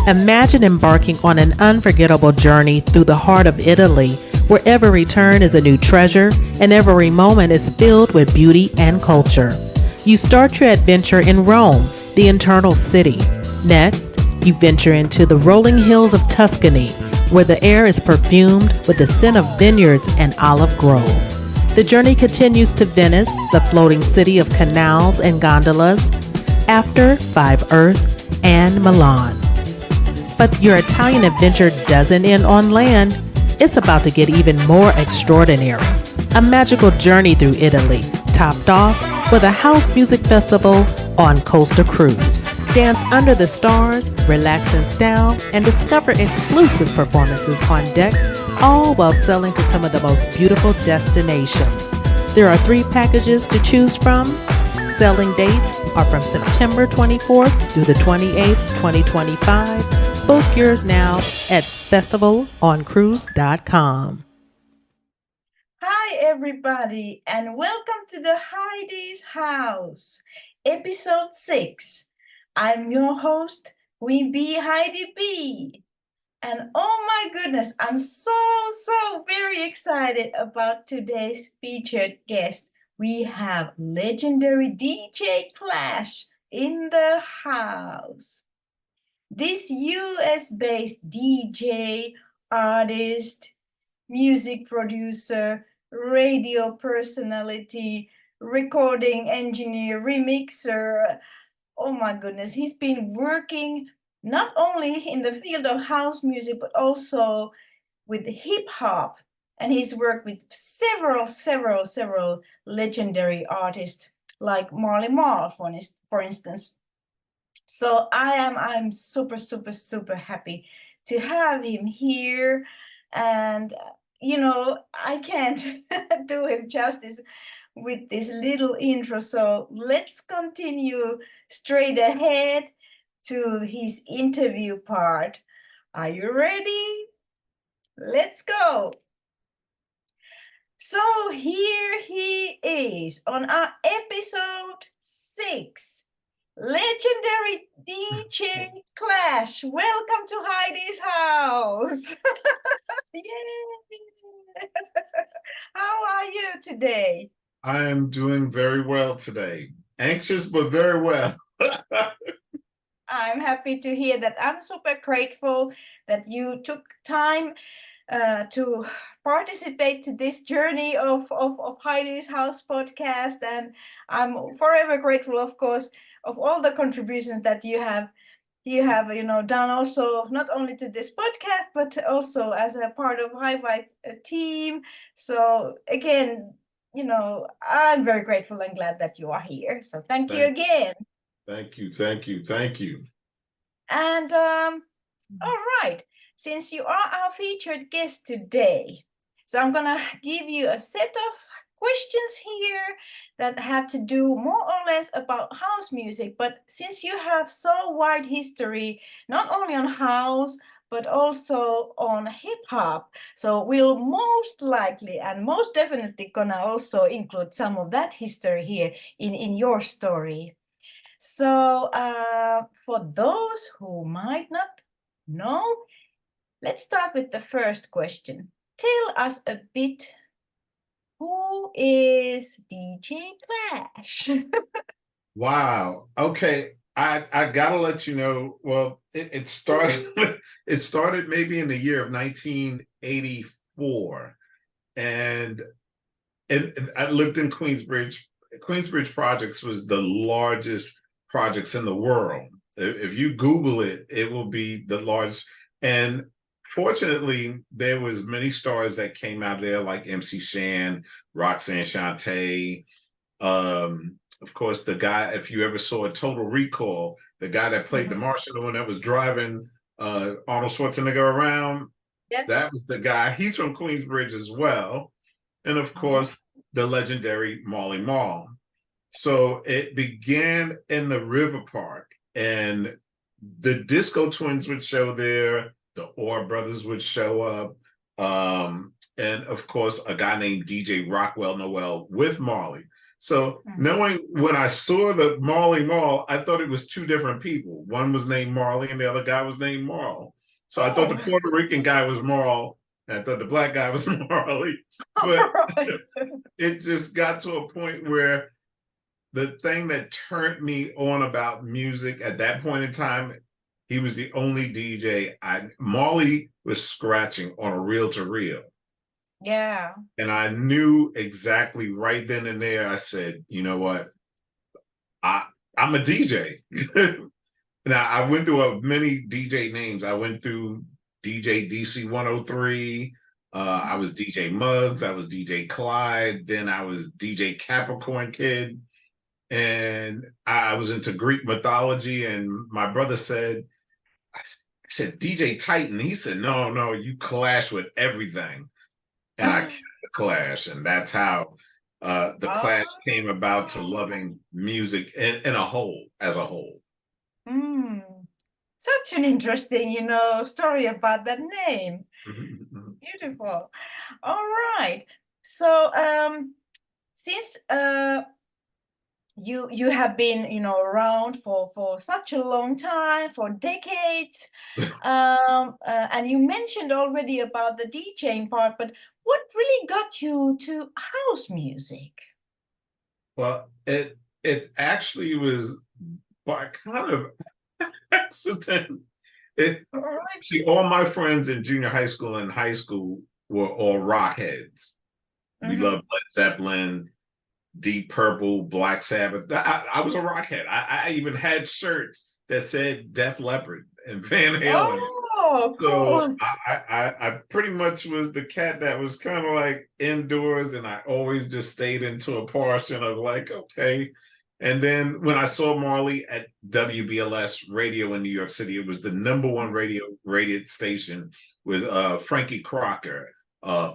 Imagine embarking on an unforgettable journey through the heart of Italy, where every turn is a new treasure and every moment is filled with beauty and culture. You start your adventure in Rome, the eternal city. Next, you venture into the rolling hills of Tuscany, where the air is perfumed with the scent of vineyards and olive grove. The journey continues to Venice, the floating city of canals and gondolas, after Five Earth and Milan. But your Italian adventure doesn't end on land. It's about to get even more extraordinary. A magical journey through Italy, topped off with a house music festival on Costa Cruise. Dance under the stars, relax in style, and discover exclusive performances on deck, all while sailing to some of the most beautiful destinations. There are 3 packages to choose from. Sailing dates are from September 24th through the 28th, 2025. Book yours now at festivaloncruise.com. Hi, everybody, and welcome to the Heidi's House, episode 6. I'm your host, Queen Bee Heidi B. And oh my goodness, I'm so very excited about today's featured guest. We have legendary DJ Clash in the house. This US-based DJ, artist, music producer, radio personality, recording engineer, remixer. Oh my goodness, he's been working not only in the field of house music, but also with hip hop. And he's worked with several legendary artists like Marley Marl, for instance. So I'm super happy to have him here. And I can't do him justice with this little intro. So let's continue straight ahead to his interview part. Are you ready? Let's go. So here he is on our episode 6. Legendary DJ Clash. Welcome to Heidi's house. Yay! How are you today? I am doing very well today. Anxious, but very well. I'm happy to hear that. I'm super grateful that you took time to participate to this journey of Heidi's House podcast. And I'm forever grateful, of course, of all the contributions that you have done also, not only to this podcast, but also as a part of Hi-Fi team. So again, I'm very grateful and glad that you are here. So thank you again. Thank you. And all right, since you are our featured guest today, so I'm gonna give you a set of questions here that have to do more or less about house music. But since you have so wide history, not only on house, but also on hip hop, so we'll most likely and most definitely gonna also include some of that history here in your story. So for those who might not know, let's start with the first question. Tell us a bit, who is DJ Clash? Wow. Okay. I gotta let you know. Well, it started it started maybe in the year of 1984, and I lived in Queensbridge. Queensbridge Projects was the largest projects in the world. If you Google it, it will be the largest. And fortunately, there was many stars that came out there, like MC Shan, Roxanne Shante. Of course, the guy, if you ever saw Total Recall, the guy that played the Martian, the one that was driving Arnold Schwarzenegger around, that was the guy. He's from Queensbridge as well. And of course, the legendary Marley Marl. So it began in the River Park, and the Disco Twins would show there, the Orr Brothers would show up, and of course, a guy named DJ Rockwell Noel with Marley. So knowing when I saw the Marley Marl, I thought it was two different people. One was named Marley and the other guy was named Marl. So I thought the Puerto Rican guy was Marl and I thought the black guy was Marley. But it just got to a point where the thing that turned me on about music at that point in time, he was the only DJ. Marley was scratching on a reel to reel. Yeah. And I knew exactly right then and there. I said, you know what? I'm a DJ. Now I went through many DJ names. I went through DJ DC 103. I was DJ Muggs. I was DJ Clyde. Then I was DJ Capricorn Kid. And I was into Greek mythology. And my brother said, I said, DJ Titan. He said, no, you clash with everything. And I kept the clash. And that's how the clash came about to loving music in a whole, as a whole. Such an interesting, story about that name. Beautiful. All right. So since you have been around for such a long time, for decades, and you mentioned already about the DJing part, but what really got you to house music? Well, it actually was by kind of accident. See, all my friends in junior high school and high school were all rock heads. We loved Led Zeppelin, Deep Purple, Black Sabbath. I was a rock head. I even had shirts that said Def Leppard and Van Halen. Oh, cool. So I pretty much was the cat that was kind of like indoors, and I always just stayed into a portion of like, okay. And then when I saw Marley at WBLS radio in New York City, it was the #1 rated station with Frankie Crocker.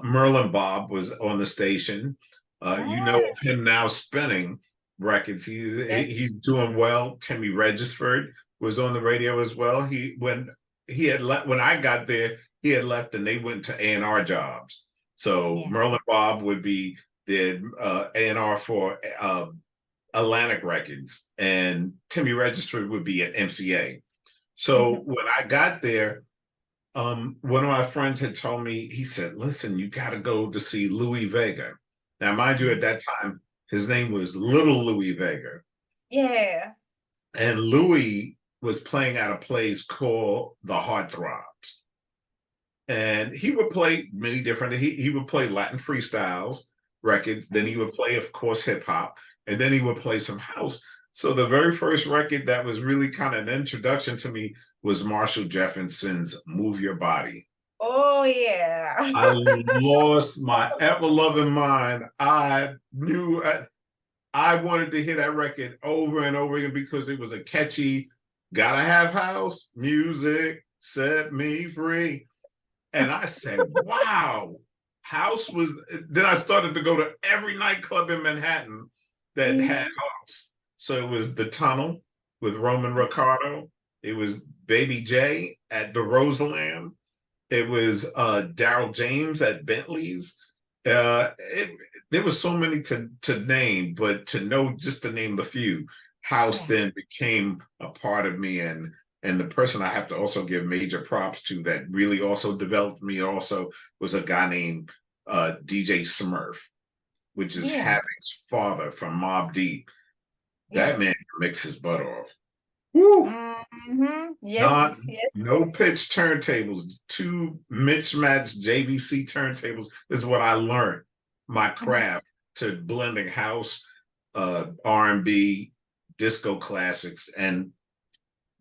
Merlin Bob was on the station. You know of him now spinning records. He's doing well. Timmy Regisford was on the radio as well. When I got there, he had left and they went to A&R jobs. So Merlin Bob would be the A&R for Atlantic Records, and Timmy Regisford would be at MCA. So when I got there, one of my friends had told me, he said, listen, you got to go to see Louis Vega. Now, mind you, at that time, his name was Little Louis Vega. Yeah. And Louis was playing at a place called The Heartthrobs. And he would play many different, he would play Latin freestyles records. Then he would play, of course, hip hop. And then he would play some house. So the very first record that was really kind of an introduction to me was Marshall Jefferson's Move Your Body. Oh, yeah. I lost my ever-loving mind. I knew I wanted to hear that record over and over again because it was a catchy, gotta have house music, set me free. And I said, wow, house was, then I started to go to every nightclub in Manhattan that had house. So it was The Tunnel with Roman Ricardo. It was Baby J at the Roseland. It was Daryl James at Bentley's. There was so many to name, but to know just to name a few, house then became a part of me. And the person I have to also give major props to that really also developed me also was a guy named DJ Smurf, which is Havoc's father from Mobb Deep. That man mixed his butt off. Woo! Yes, No pitch turntables, 2 mismatched JVC turntables is what I learned my craft to blending house, R&B, disco classics, and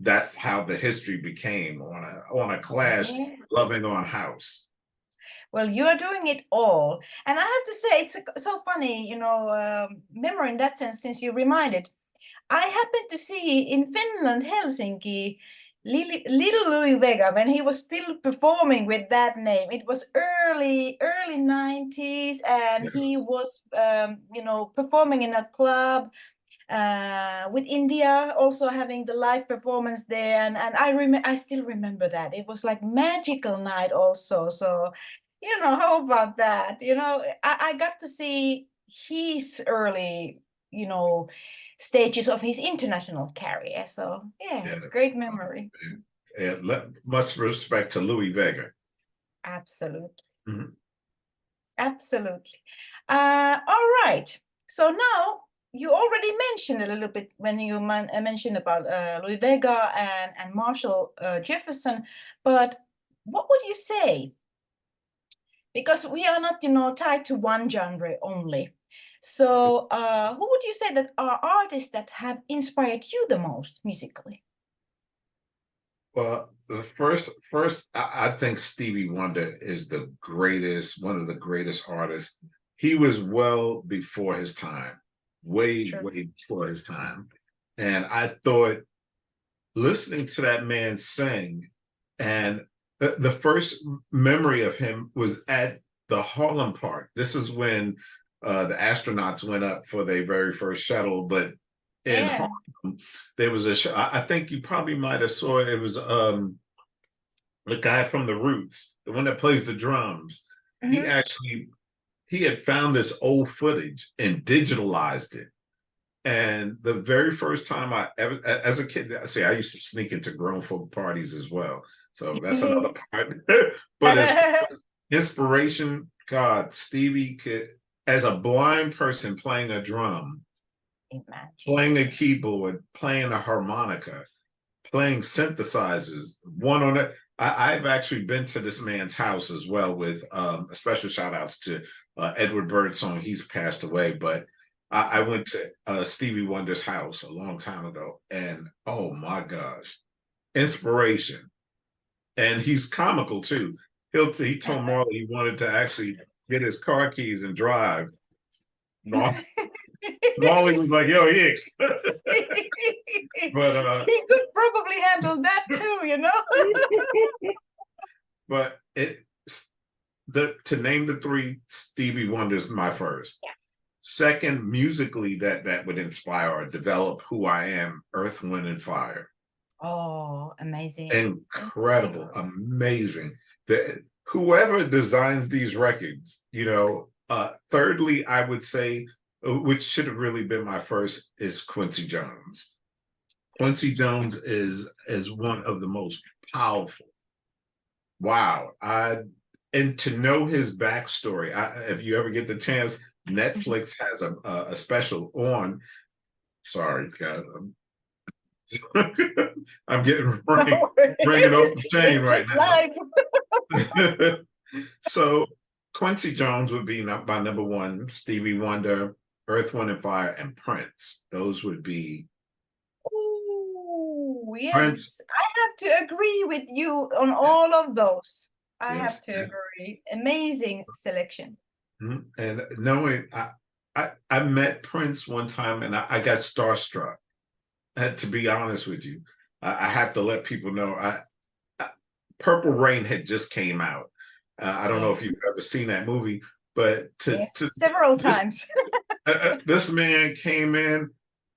that's how the history became on a clash loving on house. Well, you are doing it all. And I have to say, it's so funny, memory in that sense, since you reminded. I happened to see in Finland, Helsinki, Little Louis Vega, when he was still performing with that name. It was early 90s, and he was, performing in a club with India, also having the live performance there. And I still remember that. It was like magical night also. So, how about that? I got to see his early stages of his international career. So yeah, it's a great memory. Much respect to Louis Vega. Absolutely. Mm-hmm. Absolutely. All right. So now you already mentioned a little bit when you mentioned about Louis Vega and Marshall Jefferson, but what would you say? Because we are not, tied to one genre only. So who would you say that are artists that have inspired you the most musically? Well, the first, I think Stevie Wonder is the greatest, one of the greatest artists. He was well before his time, way before his time. And I thought listening to that man sing, and the first memory of him was at the Harlem Park. This is when the astronauts went up for their very first shuttle, but in Harlem, there was a show. I think you probably might have saw it. It was the guy from the Roots, the one that plays the drums. Mm-hmm. He had found this old footage and digitalized it. And the very first time I ever, as a kid, I used to sneak into grown folk parties as well. So that's another part. But as inspiration, God, Stevie could, as a blind person playing a drum, playing a keyboard, playing a harmonica, playing synthesizers, one on it. I've actually been to this man's house as well with a special shout outs to Edward Birdsong. He's passed away, but I went to Stevie Wonder's house a long time ago, and oh my gosh, inspiration. And he's comical too. He told Marley he wanted to actually get his car keys and drive. Marley was like, "Yo, yeah." But he could probably handle that too, But to name the three, Stevie Wonder's my first. Yeah. Second, musically, that would inspire or develop who I am, Earth, Wind, and Fire. Oh, amazing. Incredible, amazing. Whoever designs these records, thirdly, I would say, which should have really been my first, is Quincy Jones. Quincy Jones is one of the most powerful. Wow. And to know his backstory, if you ever get the chance, Netflix has a special on. Sorry, guys. I'm getting ringing off the chain right now. So Quincy Jones would be my number one. Stevie Wonder, Earth, Wind, and Fire, and Prince. Those would be. Oh, yes. Prince. I have to agree with you on all of those. I have to agree. Amazing selection. And knowing, I met Prince one time and I got starstruck. To be honest with you, I have to let people know. Purple Rain had just came out. I don't know if you've ever seen that movie, but several times. This man came in.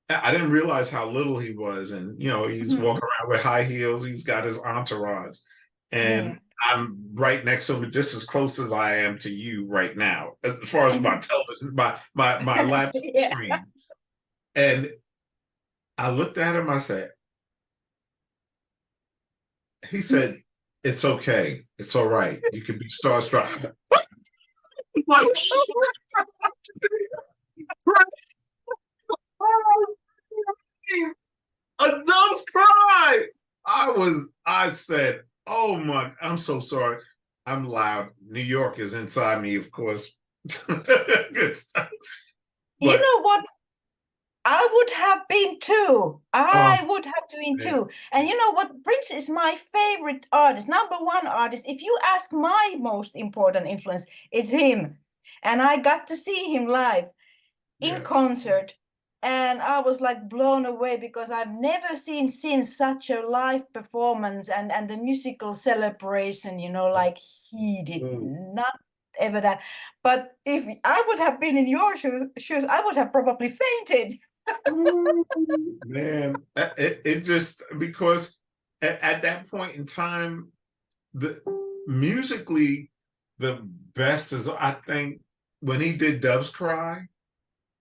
I didn't realize how little he was, and he's walking around with high heels. He's got his entourage, and I'm right next to him, just as close as I am to you right now, as far as my television, my laptop screen. And I looked at him. I said, he said, "It's okay. It's all right. You can be starstruck." A dumb cry. I said, "Oh my, I'm so sorry. I'm loud. New York is inside me, of course." Good stuff. You know what? I would have been too. I would have been too. And you know what? Prince is my favorite artist, number one artist. If you ask my most important influence, it's him. And I got to see him live in concert. And I was like blown away because I've never seen such a live performance and the musical celebration, like he did. Not ever that. But if I would have been in your shoes, I would have probably fainted. Man, it just, because at that point in time, musically, the best is, I think, when he did Doves Cry.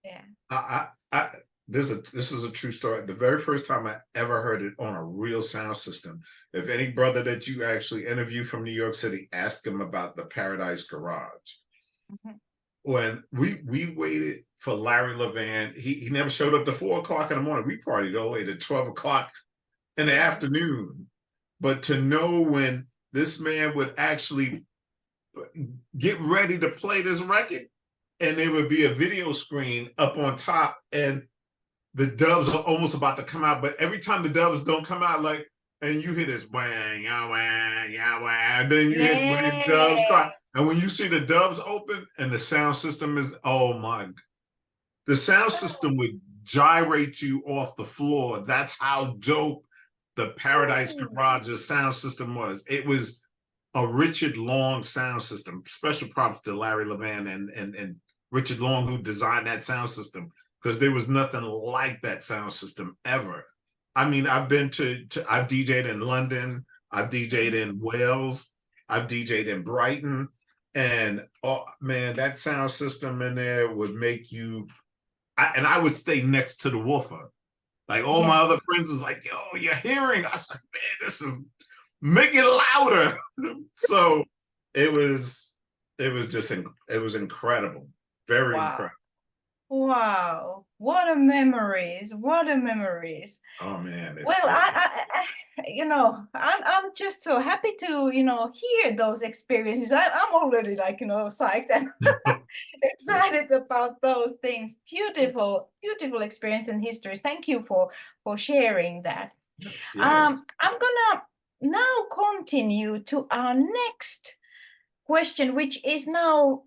Yeah. I this is a true story. The very first time I ever heard it on a real sound system. If any brother that you actually interview from New York City, ask him about the Paradise Garage. Mhm. When we waited for Larry Levan, he never showed up to 4 o'clock in the morning. We partied all the way to 12 o'clock in the afternoon. But to know when this man would actually get ready to play this record, and there would be a video screen up on top, and the dubs are almost about to come out, but every time the dubs don't come out, like, and you hear this wang, ya wang, ya wang, and then you hear when the dubs cry, and when you see the dubs open and the sound system is, oh my, the sound system would gyrate you off the floor. That's how dope the Paradise Garage's sound system was. It was a Richard Long sound system. Special props to Larry Levan and Richard Long, who designed that sound system, because there was nothing like that sound system ever. I mean, I've DJ'd in London, I've DJ'd in Wales, I've DJ'd in Brighton, and oh man, that sound system in there would make you, and I would stay next to the woofer. Like all my other friends was like, yo, you're hearing? I was like, man, this is, make it louder. So it was incredible. Very incredible. Wow, what a memories! What a memories! Oh man! Well, I'm just so happy to hear those experiences. I'm already like psyched and excited about those things. Beautiful, beautiful experience and histories. Thank you for sharing that. Yes. I'm gonna now continue to our next question, which is now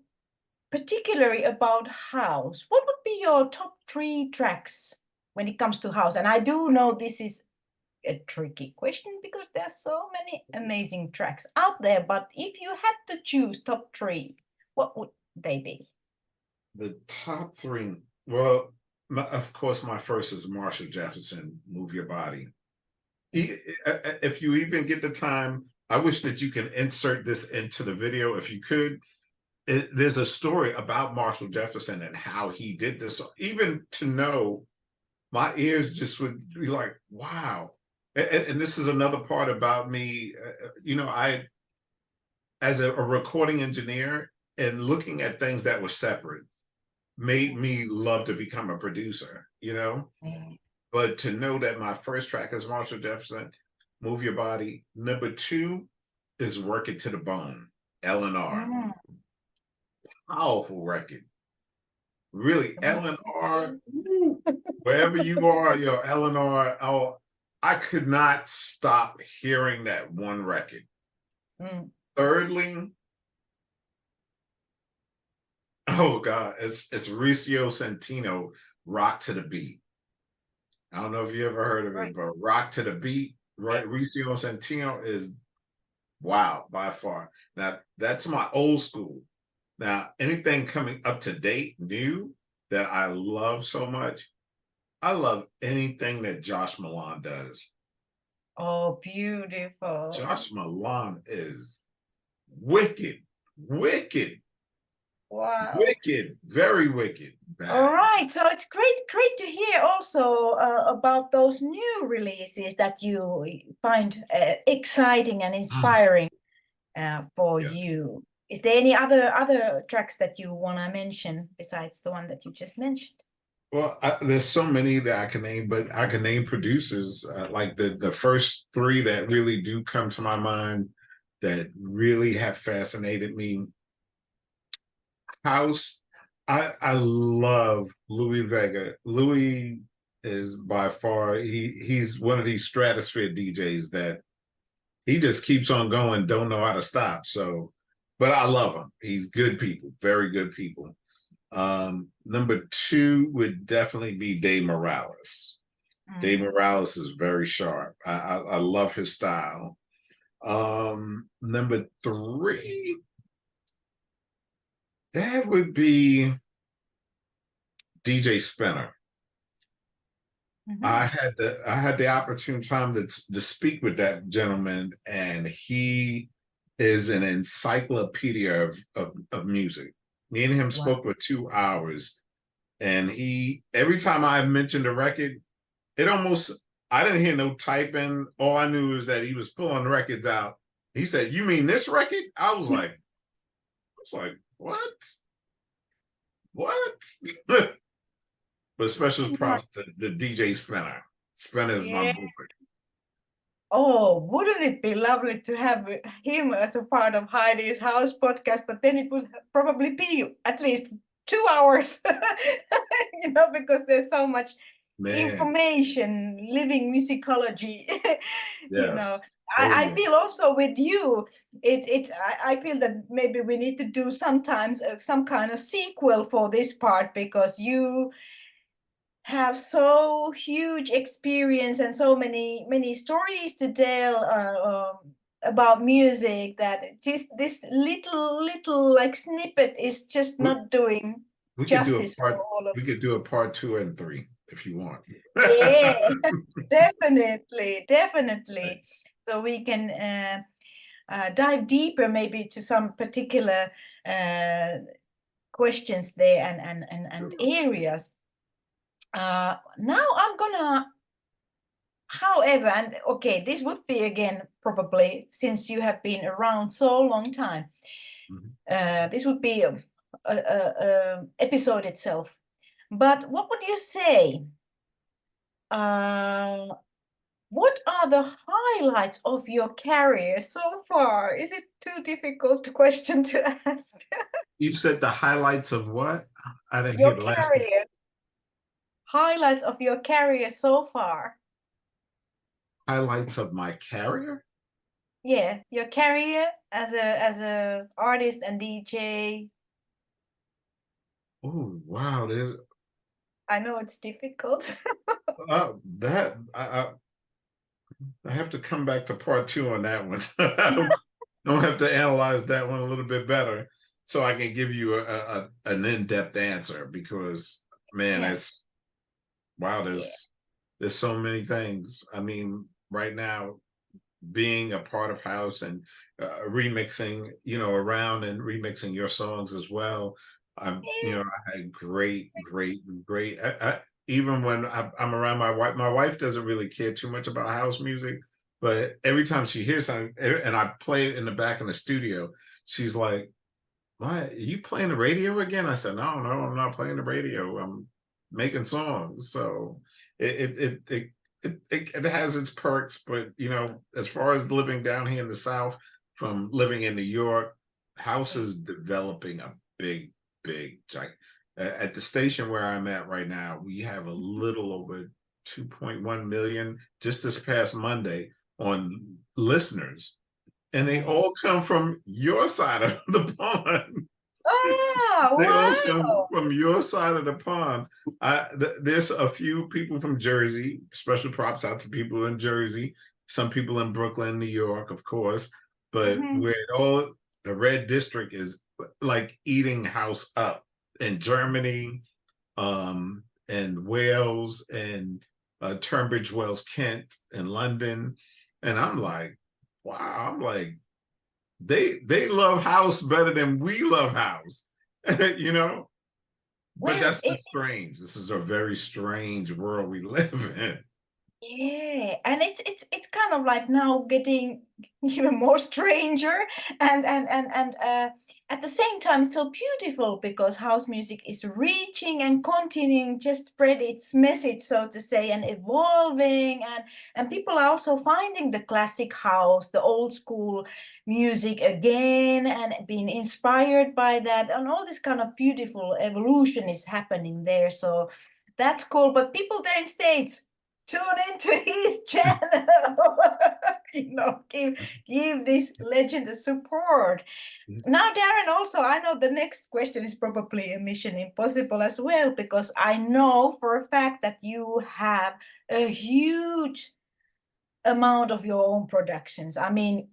particularly about house. What would be your top 3 tracks when it comes to house? And I do know this is a tricky question because there are so many amazing tracks out there, but if you had to choose top 3, what would they be? The top 3, well, of course, my first is Marshall Jefferson, Move Your Body. If you even get the time, I wish that you can insert this into the video if you could. There's a story about Marshall Jefferson and how he did this. Even to know, my ears just would be like, wow. And this is another part about me. I, as a recording engineer and looking at things that were separate, made me love to become a producer, But to know that my first track is Marshall Jefferson, Move Your Body. Number 2 is Work It to the Bone, L&R. Powerful record. Really, L&R, wherever you are, L&R, oh, I could not stop hearing that one record. Thirdly, oh God, it's Riccio Santino, Rock to the Beat. I don't know if you ever heard of it, but Rock to the Beat, right? Riccio Santino is, wow, by far. Now, that's my old school. Now, anything coming up to date, new, that I love so much, I love anything that Josh Milan does. Oh, beautiful. Josh Milan is wicked, wicked. Wow. Wicked, very wicked. Bad. All right, so it's great to hear also about those new releases that you find exciting and inspiring for you. Is there any other tracks that you want to mention besides the one that you just mentioned? Well, there's so many that I can name, but I can name producers like the first 3 that really do come to my mind that really have fascinated me. House, I love Louis Vega. Louis is by far, he's one of these stratosphere DJs that he just keeps on going, don't know how to stop. So, but I love him. He's good people, very good people. Number 2 would definitely be Dave Morales. Dave Morales is very sharp. I love his style. Number 3, that would be DJ Spinner. I had the opportune time to speak with that gentleman, and he is an encyclopedia of music. Me and him spoke for 2 hours, and every time I mentioned a record, I didn't hear no typing. All I knew is that he was pulling the records out. He said, "You mean this record?" I was like, "What? What?" But special props to the DJ Spinner. Spinner is my boy. Oh, wouldn't it be lovely to have him as a part of Heidi's House podcast? But then it would probably be at least 2 hours, because there's so much information, living musicology. Yes. I feel also with you, I feel that maybe we need to do sometimes some kind of sequel for this part, because you have so huge experience and so many stories to tell about music, that just this little like snippet is just not doing justice for all of. We could do a part 2 and 3 if you want. Yeah, definitely. So we can dive deeper maybe to some particular questions there and areas. Now I'm gonna, however, and okay, this would be again probably, since you have been around so long time, this would be a episode itself. But what would you say? What are the highlights of your career so far? Is it too difficult question to ask? You said the highlights of what? I didn't Your hear the last career. Highlights of your career so far. Highlights of my career? Yeah, your career as a artist and DJ. Oh wow, I know it's difficult. that I have to come back to part 2 on that one. I'll have to analyze that one a little bit better so I can give you an in-depth answer, because man, Yes. there's so many things. I mean, right now, being a part of house and remixing, around and remixing your songs as well. I had great. Even when I'm around my wife doesn't really care too much about house music, but every time she hears something and I play it in the back in the studio, she's like, "What? Are you playing the radio again?" I said, "No, I'm not playing the radio. I'm making songs." So it has its perks, but as far as living down here in the South, from living in New York, house is developing a big giant. At the station where I'm at right now, we have a little over 2.1 million just this past Monday on listeners, and they all come from your side of the pond. Oh, They all wow. come from your side of the pond. There's a few people from Jersey. Special props out to people in Jersey. Some people in Brooklyn, New York, of course. But where the red district is like eating house up in Germany, and Wales, and Tunbridge Wells, Kent, and London. And I'm like, wow, they love house better than we love house. But that's strange. This is a very strange world we live in. Yeah, and it's kind of like now getting even more stranger, and at the same time so beautiful, because house music is reaching and continuing just spread its message, so to say, and evolving, and people are also finding the classic house, the old school music again, and being inspired by that, and all this kind of beautiful evolution is happening there. So that's cool. But people there in States, tune into his channel. Give this legend a support. Now, Darren, also, I know the next question is probably a mission impossible as well, because I know for a fact that you have a huge amount of your own productions. I mean,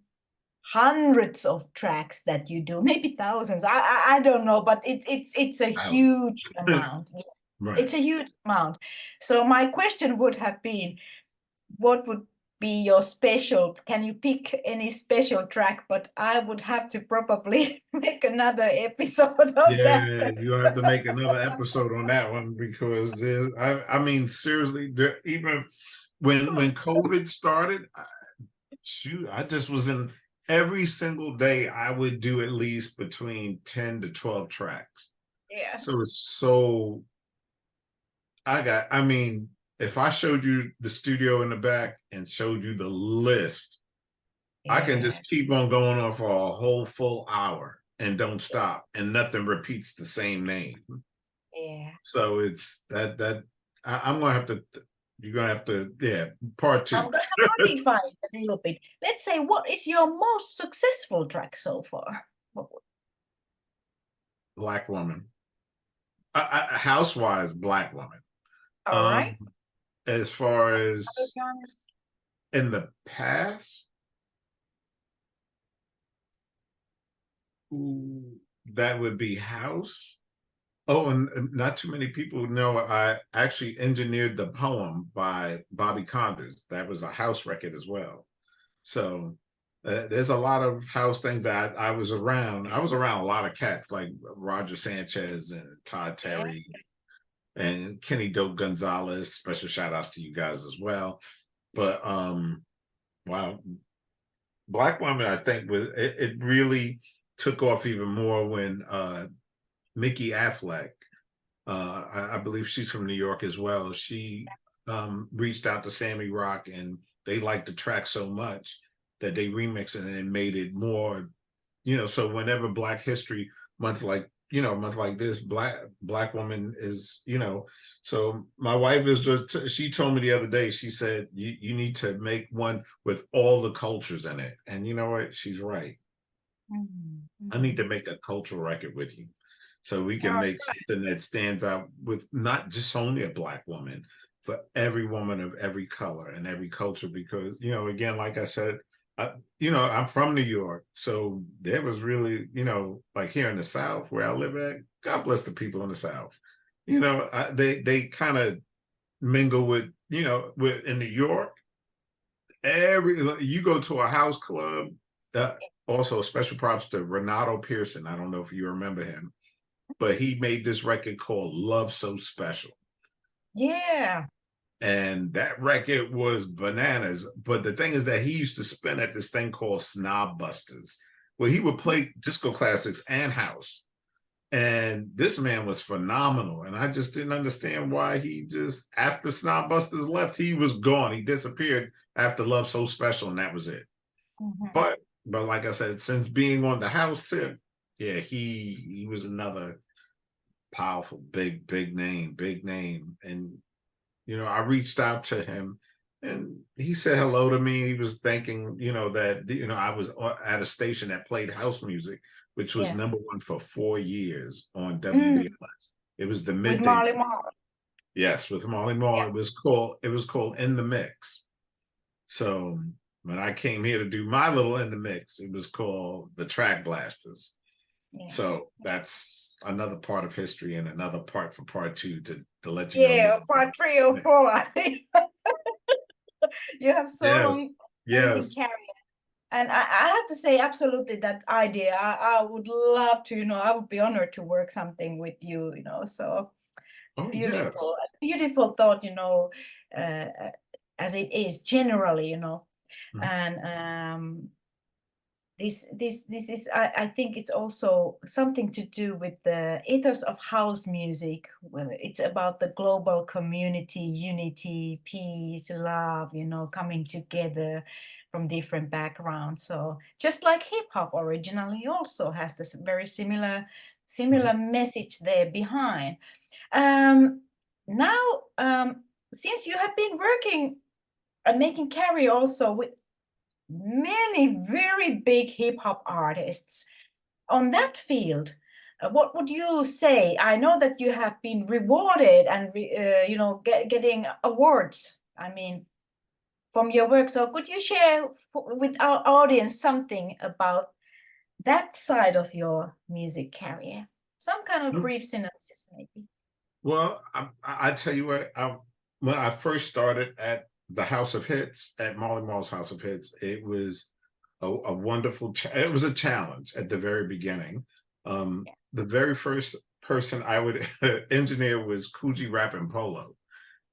hundreds of tracks that you do, maybe thousands. I don't know, but it's a huge amount. Right. It's a huge amount. So my question would have been, what would be your special? Can you pick any special track? But I would have to probably make another episode of that. Yeah, you'll have to make another episode on that one because I mean, seriously, even when COVID started, shoot, I just was in every single day. I would do at least between 10 to 12 tracks. Yeah. So it's so, I mean, if I showed you the studio in the back and showed you the list, I can just keep on going on for a whole full hour and don't stop, and nothing repeats the same name. Yeah. So it's I'm gonna have to, you're gonna have to, part 2. I'm gonna modify it a little bit. Let's say, what is your most successful track so far? Black Woman. Housewives, Black Woman. All right. As far as in the past, that would be House. Oh, and not too many people know I actually engineered the poem by Bobby Condors. That was a house record as well. So there's a lot of house things that I was around. I was around a lot of cats like Roger Sanchez and Todd Terry and Kenny Dope Gonzalez. Special shout outs to you guys as well. But wow, Black Woman, I think it really took off even more when Mickey Affleck, I believe she's from New York as well. She reached out to Sammy Rock, and they liked the track so much that they remixed it and made it more, so whenever Black History Month, like, month like this, Black Woman is, so my wife she told me the other day, she said, you need to make one with all the cultures in it. And you know what? She's right. I need to make a cultural record with you so we can make something that stands out with not just only a Black woman, for every woman of every color and every culture. Because, again, like I said, I'm from New York. So there was really, like here in the South where I live at, God bless the people in the South. They kind of mingle with, in New York, you go to a house club. Also, special props to Renato Pearson. I don't know if you remember him, but he made this record called Love So Special. Yeah. And that record was bananas. But the thing is that he used to spin at this thing called Snob Busters, where he would play disco classics and house. And this man was phenomenal. And I just didn't understand why he just, after Snob Busters left, he was gone. He disappeared after Love So Special, and that was it. But like I said, since being on the house tip, yeah, he was another powerful, big name. And, I reached out to him and he said hello to me. He was thinking, that, I was at a station that played house music, which was #1 for 4 years on WBLS. It was the midday. With Marley Marl. Yes, with Marley Marl. Yeah. It was called In the Mix. So when I came here to do my little In the Mix, it was called the Track Blasters. Yeah. So that's another part of history and another part for part 2 to let you know. Yeah, part 3 or 4. You have so long amazing career. And I have to say, absolutely, that idea, I would love to, I would be honored to work something with you, so beautiful, beautiful thought, as it is generally, and this is, I think it's also something to do with the ethos of house music. Well, it's about the global community, unity, peace, love, coming together from different backgrounds. So just like hip hop originally also has this very similar message there behind. Now, since you have been working and making carry also with many very big hip hop artists on that field, what would you say? I know that you have been rewarded and getting awards, from your work. So could you share with our audience something about that side of your music career? Some kind of brief synopsis, maybe. Well, I tell you what, when I first started at the House of Hits at Marley Marl's House of Hits. It was a wonderful. It was a challenge at the very beginning. The very first person I would engineer was Coogee Rap and Polo,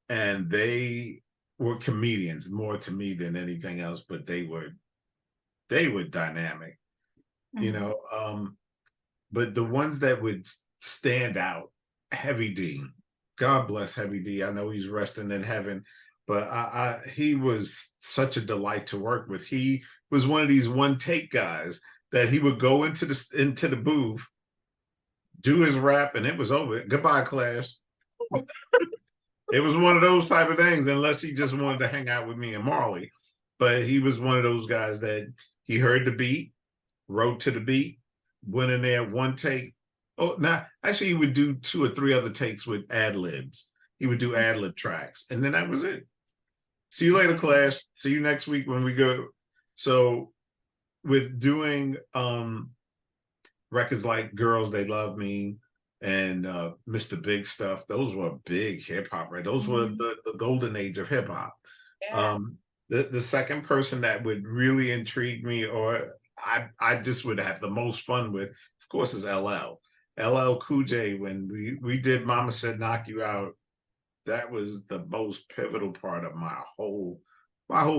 and they were comedians more to me than anything else. But they were dynamic, you Mhm. know. But the ones that would stand out, Heavy D. God bless Heavy D. I know he's resting in heaven, but he was such a delight to work with. He was one of these one take guys that he would go into the booth, do his rap, and it was over. Goodbye, class. It was one of those type of things, unless he just wanted to hang out with me and Marley. But he was one of those guys that he heard the beat, wrote to the beat, went in there one take. Oh, now actually, he would do 2 or 3 other takes with ad libs. He would do ad lib tracks, and then that was it. See you later, class. See you next week when we go. So, with doing records like "Girls They Love Me" and Mr. Big Stuff, those were big hip hop, right? Those were the golden age of hip hop. Yeah. The second person that would really intrigue me, or I just would have the most fun with, of course, is LL. LL Cool J. When we did Mama Said Knock You Out, that was the most pivotal part of my whole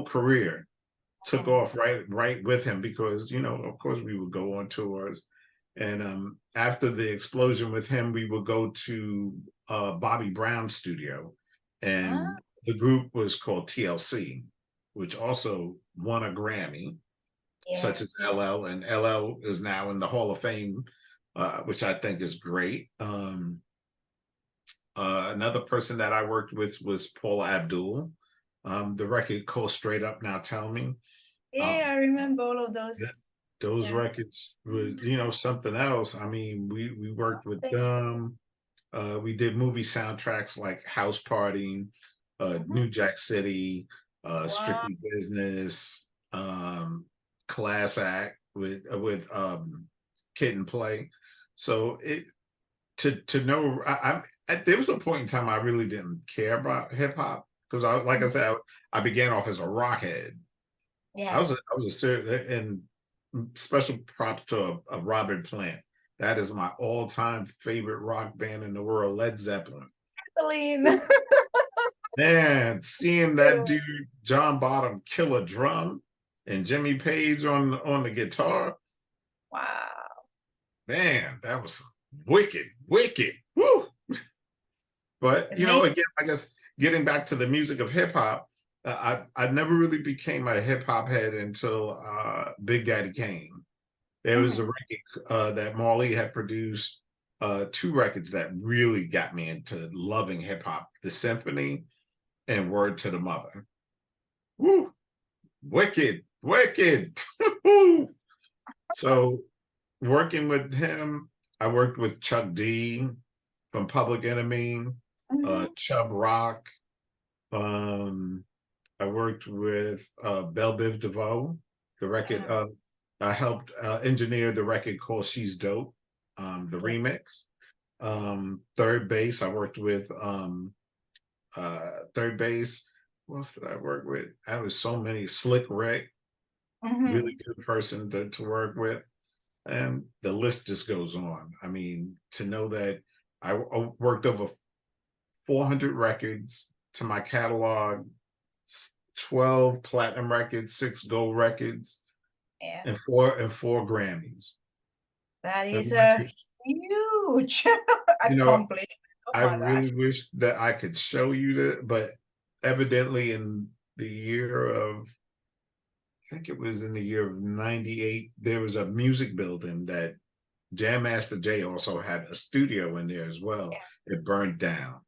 career. Took off right with him because, of course, we would go on tours, and after the explosion with him, we would go to Bobby Brown's studio, Ah, and the group was called TLC, which also won a Grammy, such as yes. LL, and LL is now in the Hall of Fame, which I think is great. Another person that I worked with was Paula Abdul. The record called Straight Up Now Tell Me. Yeah, Um, I remember all of those. yeah, those Yeah. records was, something else. I mean, we worked with Thank them. We did movie soundtracks like House Party, Mhm. New Jack City, Wow. Strictly Business, Class Act with Kid and Play. So it to know, there was a point in time I really didn't care about hip hop because like I Mhm. said, I began off as a rock head. Yeah. I was a serious, and special props to a Robert Plant. That is my all-time favorite rock band in the world, Led Zeppelin. Celine. Man, seeing that dude John Bottom kill a drum and Jimmy Page on the guitar, Wow. man, that was wicked, wicked. Woo! But Amazing. again, I guess getting back to the music of hip hop, I never really became a hip hop head until Big Daddy Kane. There was a Mhm. record that Marley had produced, 2 records that really got me into loving hip hop: The Symphony and Word to the Mother. Woo! Wicked, wicked. So working with him, I worked with Chuck D from Public Enemy, Mhm. Chub Rock. Um, I worked with Belle Biv DeVoe. The record, Mhm. I helped engineer the record called She's Dope, the Yeah. remix. Third Base, I worked with Third Base. What else did I work with? I was so many. Slick Rick, really Mhm. good person to work with. And the list just goes on. I mean, to know that I worked over 400 records to my catalog, 12 platinum records, 6 gold records, Yeah. and four Grammys. That And is like, a huge you know, accomplishment. Oh I my gosh. really wish that I could show you that, but evidently in the year of, I think it was in the year of 98, there was a music building that Jam Master Jay also had a studio in there as well. Yeah. It burned down.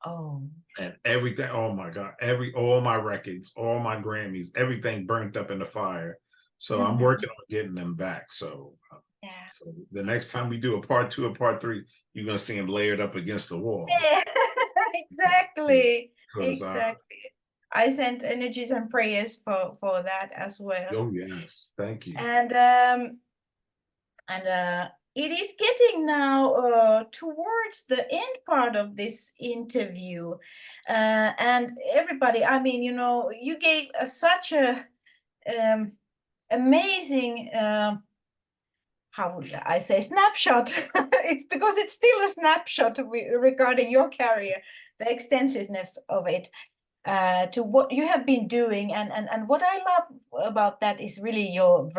Oh. And everything, oh my God, all my records, all my Grammys, everything burnt up in the fire. So I'm Mhm. working on getting them back. So, Yeah. so the next time we do a part 2 or part 3, you're gonna see them layered up against the wall. Yeah. Exactly. Because Exactly. I sent energies and prayers for that as well. oh yes, thank you. And it is getting now towards the end part of this interview. And everybody, I mean, you know, you gave such a amazing, how would I say, snapshot. It's because it's still a snapshot regarding your career, the extensiveness of it, to what you have been doing. And what I love about that is really your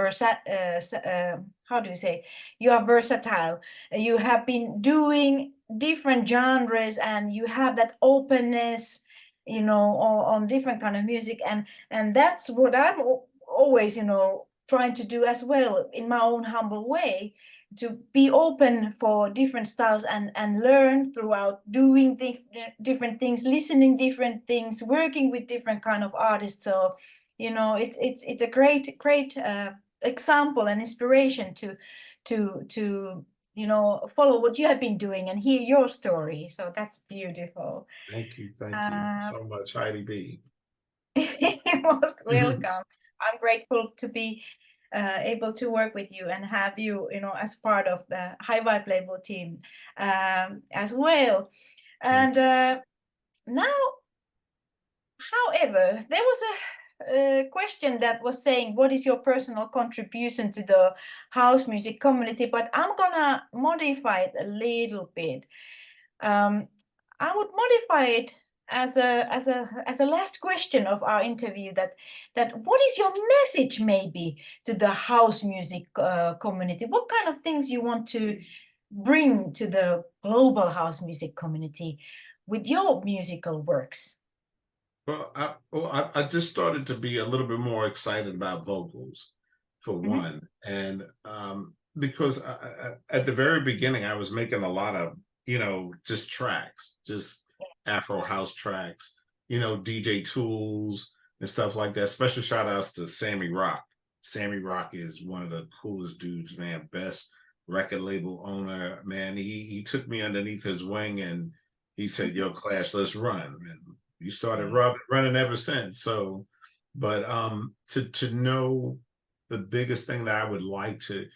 how do you say, you are versatile. You have been doing different genres, and you have that openness, you know, on different kind of music. And that's what I'm always, you know, trying to do as well, in my own humble way, to be open for different styles and learn throughout doing different things, listening different things, working with different kind of artists. So, you know, it's a great example and inspiration to you know, follow what you have been doing and hear your story. So that's beautiful. Thank you so much, Heidi B. Most welcome. I'm grateful to be able to work with you and have you, you know, as part of the High Vibe label team as well. And now, however, there was a question that was saying, what is your personal contribution to the house music community? But I'm gonna modify it a little bit. I would modify it as a last question of our interview, that what is your message maybe to the house music community? What kind of things you want to bring to the global house music community with your musical works? Well, I just started to be a little bit more excited about vocals, for one, and because at the very beginning I was making a lot of, you know, just tracks, just Afro house tracks, you know, DJ tools and stuff like that. Special shout outs to Sammy Rock. Sammy Rock is one of the coolest dudes, man. Best record label owner, man. He took me underneath his wing and he said, "Yo, Clash, let's run." And you started running ever since. So, but to know the biggest thing that I would like to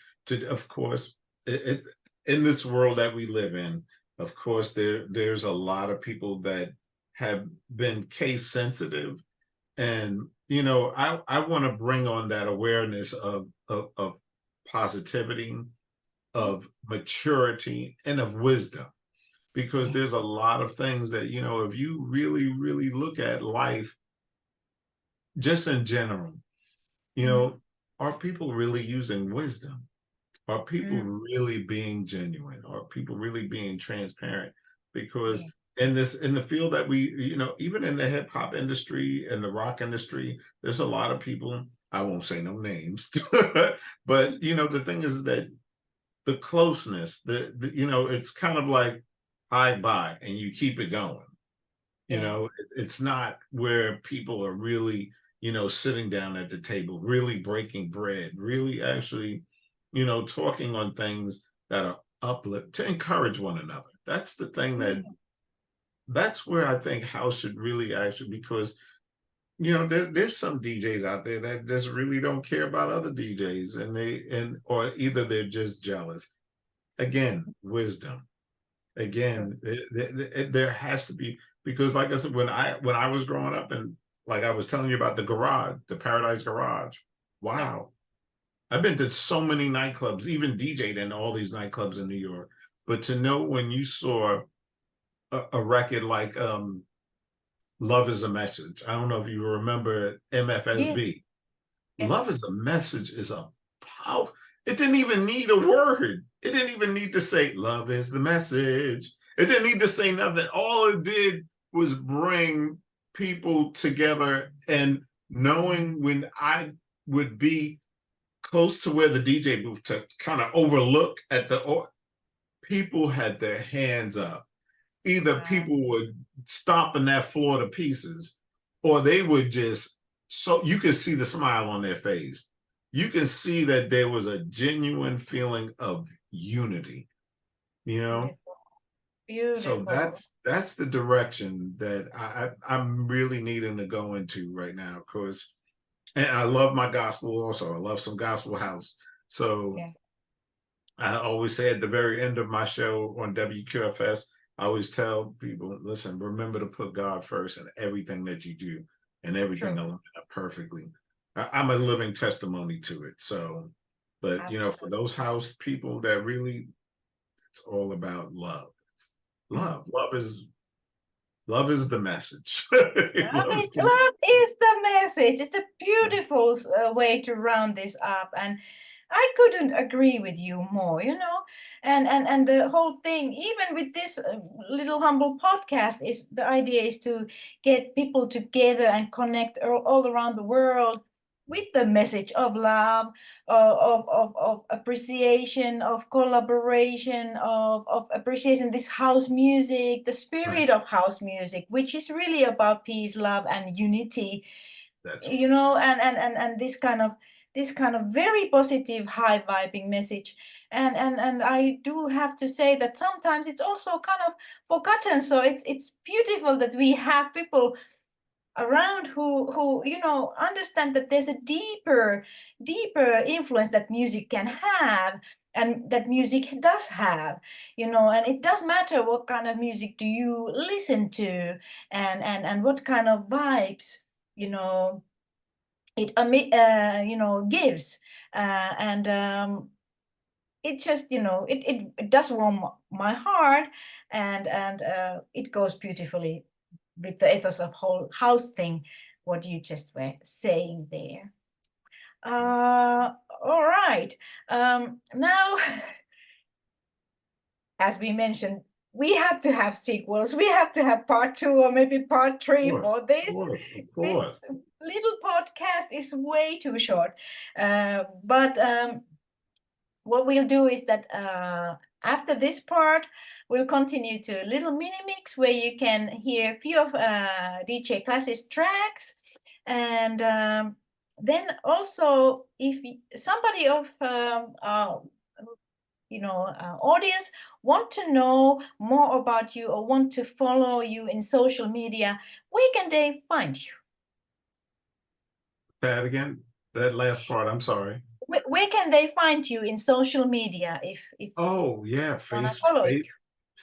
of course, in this world that we live in, of course, there's a lot of people that have been case sensitive, and you know, I want to bring on that awareness of positivity, of maturity, and of wisdom, because there's a lot of things that, you know, if you really look at life just in general, you know, are people really using wisdom? Are people really being genuine? Are people really being transparent? Because in the field that we, you know, even in the hip hop industry and the rock industry, there's a lot of people, I won't say no names, but you know, the thing is that the closeness, the you know, it's kind of like hi bye and you keep it going. You know, it's not where people are really, you know, sitting down at the table, really breaking bread, really actually, you know, talking on things that are uplift to encourage one another. That's the thing that's where I think house should really actually, because you know, there's some DJs out there that just really don't care about other DJs, and or either they're just jealous. Again, wisdom. Again, there has to be, because like I said, when I was growing up, and like I was telling you about the garage, the Paradise Garage. Wow. I've been to so many nightclubs, even DJed in all these nightclubs in New York. But to know when you saw a record like Love is a Message. I don't know if you remember MFSB. Love is a Message is a power. It didn't even need a word. It didn't even need to say love is the message. It didn't need to say nothing. All it did was bring people together, and knowing when I would be close to where the DJ booth to kind of overlook at the people had their hands up. Either people would stomping that floor to pieces, or they would just, so you could see the smile on their face. You can see that there was a genuine feeling of unity, you know. Beautiful. So that's the direction that I'm really needing to go into right now, because, and I love my gospel also. I love some gospel house. So I always say at the very end of my show on WQFS, I always tell people, listen, remember to put God first in everything that you do, and everything True. will line up perfectly. I'm a living testimony to it. So, but you know, for Absolutely. those house people that really, it's all about love. It's love. Love is the message. Love is the message. It's a beautiful way to round this up, and I couldn't agree with you more. You know, and the whole thing, even with this little humble podcast, is the idea is to get people together and connect all around the world with the message of love, of appreciation, of collaboration, of appreciation this house music, the Right. spirit of house music, which is really about peace, love, and unity, That's you know, and this kind of very positive, high vibing message. And I do have to say that sometimes it's also kind of forgotten. So it's beautiful that we have people around who you know understand that there's a deeper influence that music can have, and that music does have, you know, and it does matter what kind of music do you listen to, and what kind of vibes, you know, you know, gives, and it just, you know, it does warm my heart, and it goes beautifully with the ethos of whole house thing, what you just were saying there. All right. Now, as we mentioned, we have to have sequels. We have to have part 2 or maybe part 3 course, for of this. course, of course. This little podcast is way too short. But what we'll do is that after this part, we'll continue to little mini mix where you can hear a few of DJ Class's tracks. And then also, if somebody of you know, audience want to know more about you or want to follow you in social media, where can they find you? Say that again. That last part, I'm sorry. Where can they find you in social media if Oh yeah, wanna follow you?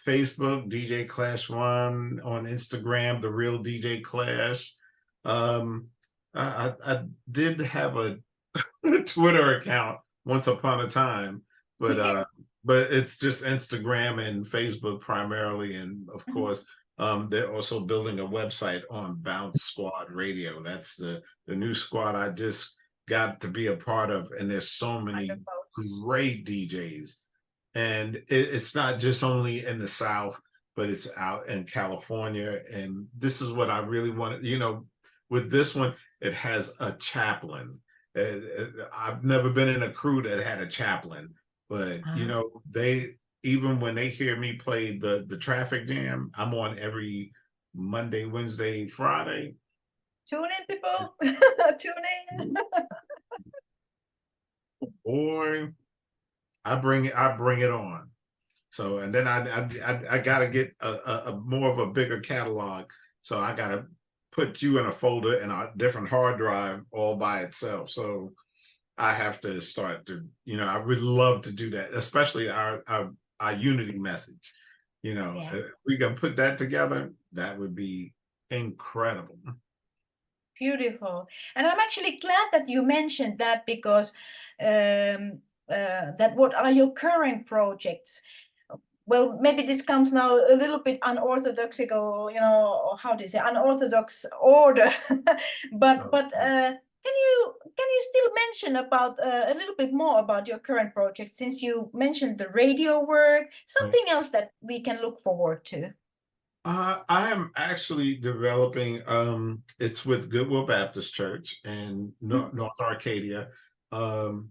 Facebook, DJ Clash One, on Instagram, the real DJ Clash. Um, I did have a Twitter account once upon a time, but it's just Instagram and Facebook primarily, and of course, they're also building a website on Bounce Squad Radio. That's the new squad I just got to be a part of, and there's so many Wonderful. great DJs, and it's not just only in the South, but it's out in California, and this is what I really wanted. You know, with this one, it has a chaplain. I've never been in a crew that had a chaplain, but you Ah. know, they, even when they hear me play the traffic jam, I'm on every Monday, Wednesday, Friday. Tune in, people. Tune in. Boy, I bring it on. So, and then I got to get a more of a bigger catalog. So I got to put you in a folder and a different hard drive all by itself. So I have to start to, you know, I would love to do that, especially our unity message. You know, Yeah. if we can put that together, that would be incredible. Beautiful. And I'm actually glad that you mentioned that, because that what are your current projects? Well, maybe this comes now a little bit unorthodoxical, you know, or how do you say, unorthodox order. but So, can you still mention about a little bit more about your current project, since you mentioned the radio work, right. something else that we can look forward to? I am actually developing, it's with Goodwill Baptist Church in North Arcadia. Um,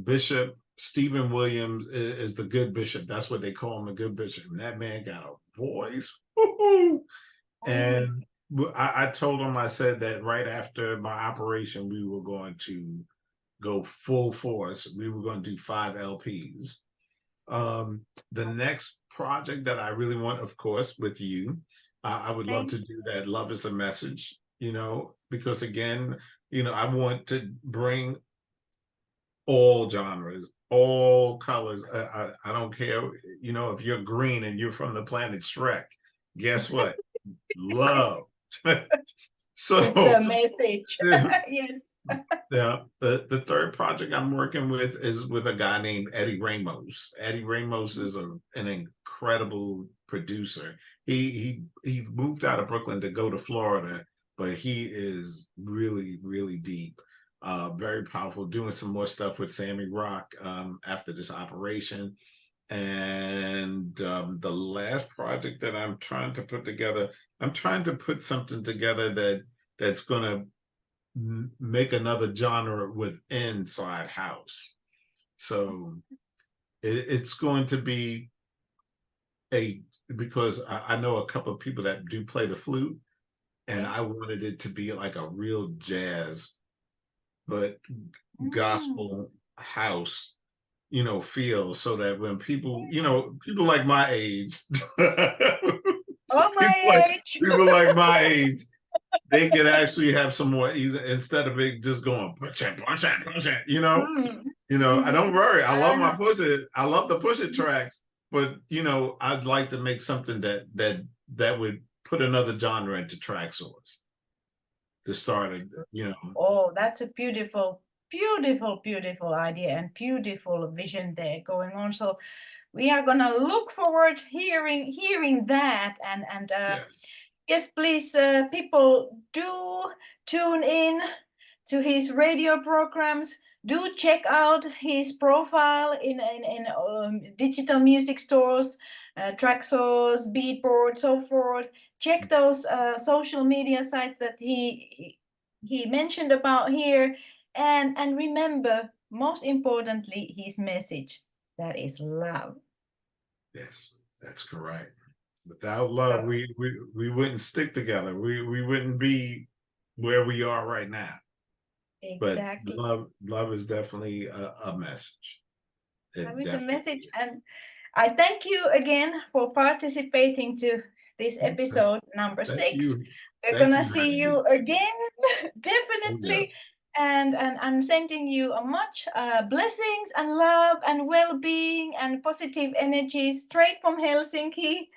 Bishop Stephen Williams is the good bishop. That's what they call him, the good bishop. And that man got a voice. Woo-hoo! Oh, And I told him, I said that right after my operation, we were going to go full force. We were going to do 5 LPs. The next project that I really want, of course, with you, I would love thank to do that. Love is a message, you know, because again, you know, I want to bring all genres, all colors. I don't care, you know, if you're green and you're from the planet Shrek, guess what? Love. So The message. yeah, Yes. yeah. The third project I'm working with is with a guy named Eddie Ramos. Eddie Ramos is an incredible producer. He moved out of Brooklyn to go to Florida, but he is really, really deep. Very powerful, doing some more stuff with Sammy Rock after this operation. And the last project that I'm trying to put together, I'm trying to put something together that's going to make another genre within Side House. So it's going to be because I know a couple of people that do play the flute, and I wanted it to be like a real jazz, but gospel house, you know, feel, so that when people, you know, people like my age, Oh, my age. people like my age, they could actually have some more easy, instead of it just going push it, you know. You know, I don't worry. I love my push it. I love the push it tracks, but you know, I'd like to make something that would put another genre into track source to start it, you know. Oh, that's a beautiful, beautiful, beautiful idea and beautiful vision there going on. So we are gonna look forward hearing that, and yes, please, people, do tune in to his radio programs. Do check out his profile in digital music stores, Traxsource, Beatport, so forth. Check those social media sites that he mentioned about here, and remember, most importantly, his message, that is love. Yes, that's correct. Without love, we wouldn't stick together. We wouldn't be where we are right now. Exactly. But love is definitely a message. Love is a message, and I thank you again for participating to this episode number 6. We're gonna see you again, definitely. Yes. And I'm sending you a much blessings and love and well-being and positive energy straight from Helsinki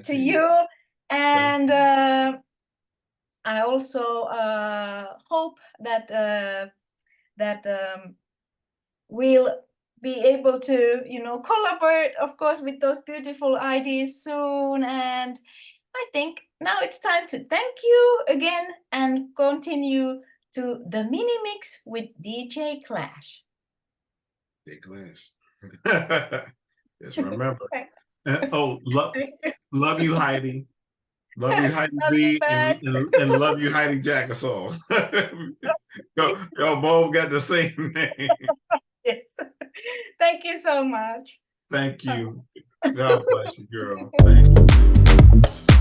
to you. And I also hope that we'll be able to, you know, collaborate, of course, with those beautiful ideas soon. And I think now it's time to thank you again and continue to the mini mix with DJ Clash. DJ Clash. Just remember. Oh, love you, Heidi. Love you, Heidi B, and love you, Heidi Jackasol. Y'all both got the same name. Yes. Thank you so much. Thank you. God bless you, girl. Thank you.